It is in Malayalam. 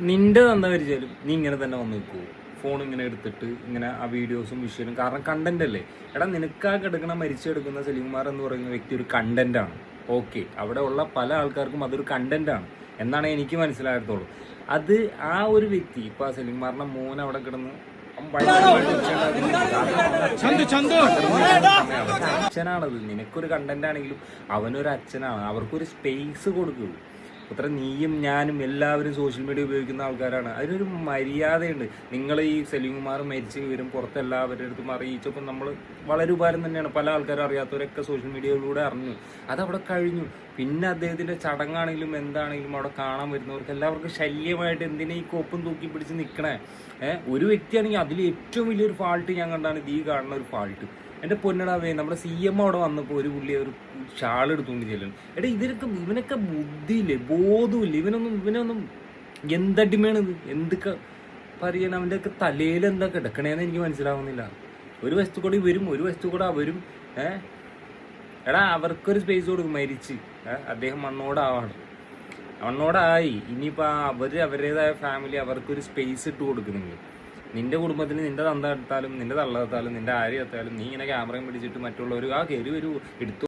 നിന്റെ തന്ത വരിച്ചാലും നീ ഇങ്ങനെ തന്നെ വന്ന് നിൽക്കുമോ? ഫോൺ ഇങ്ങനെ എടുത്തിട്ട് ഇങ്ങനെ ആ വീഡിയോസും വിഷ്വലും, കാരണം കണ്ടന്റ് അല്ലേ. എടാ നിനക്ക് ആ കിടക്കണ മരിച്ചെടുക്കുന്ന സലീംകുമാർ എന്ന് പറയുന്ന വ്യക്തി ഒരു കണ്ടന്റ് ആണ്. ഓക്കെ, അവിടെ ഉള്ള പല ആൾക്കാർക്കും അതൊരു കണ്ടന്റ് ആണ് എന്നാണ് എനിക്ക് മനസ്സിലാകത്തുള്ളൂ. അത് ആ ഒരു വ്യക്തി ഇപ്പൊ ആ സലീംകുമാറിന്റെ മോൻ അവിടെ കിടന്ന് അച്ഛനാണത്. നിനക്കൊരു കണ്ടന്റ് ആണെങ്കിലും അവനൊരു അച്ഛനാണ്. അവർക്കൊരു സ്പേസ് കൊടുക്കൂ. അത്ര നീയും ഞാനും എല്ലാവരും സോഷ്യൽ മീഡിയ ഉപയോഗിക്കുന്ന ആൾക്കാരാണ്. അതിനൊരു മര്യാദയുണ്ട്. നിങ്ങൾ ഈ സലീംകുമാർ മരിച്ച വിവരം പുറത്തെല്ലാവരുടെ അടുത്തും അറിയിച്ചപ്പോൾ നമ്മൾ വളരെ ഉപകാരം തന്നെയാണ്. പല ആൾക്കാരും അറിയാത്തവരൊക്കെ സോഷ്യൽ മീഡിയയിലൂടെ അറിഞ്ഞു. അതവിടെ കഴിഞ്ഞു. പിന്നെ അദ്ദേഹത്തിന്റെ ചടങ്ങാണെങ്കിലും എന്താണെങ്കിലും അവിടെ കാണാൻ വരുന്നവർക്ക് എല്ലാവർക്കും ശല്യമായിട്ട് എന്തിനാ ഈ കോപ്പും തൂക്കി പിടിച്ച് നിൽക്കണേ? ഒരു വ്യക്തിയാണെങ്കിൽ അതിൽ ഏറ്റവും വലിയൊരു ഫാൾട്ട് ഞാൻ കണ്ടാണ് ഈ കാണുന്ന ഒരു ഫാൾട്ട്. എൻ്റെ പൊന്നടാവേ, നമ്മുടെ CM അവിടെ വന്നപ്പോൾ ഒരു പുള്ളി ഒരു ഷാൾ എടുത്തുകൊണ്ട് ചെല്ലണം. എടാ ഇവനൊക്കെ ബുദ്ധിയില്ലേ, ബോധമില്ല. ഇവനൊന്നും എന്തടിമയാണിത്? എന്തൊക്കെ പറയണം? അവൻ്റെയൊക്കെ തലയിൽ എന്താ കിടക്കണേന്ന് എനിക്ക് മനസ്സിലാവുന്നില്ല. ഒരു വശത്തു കൂടെ ഇവരും ഒരു വശത്തു കൂടെ അവരും. എടാ അവർക്കൊരു സ്പേസ് കൊടുക്കും. മരിച്ച് അദ്ദേഹം മണ്ണോടായി. ഇനിയിപ്പോൾ അവരുടേതായ ഫാമിലി അവർക്കൊരു സ്പേസ് ഇട്ട് കൊടുക്കുന്നെങ്കിൽ, നിന്റെ കുടുംബത്തിന് നിന്റെ തന്ത എടുത്താലും നിന്റെ തള്ള എടുത്താലും നിന്റെ ആര്യ എടുത്താലും നീ ഇങ്ങനെ ക്യാമറയും പിടിച്ചിട്ട് മറ്റുള്ളവർ കയറി വരൂ എടുത്തു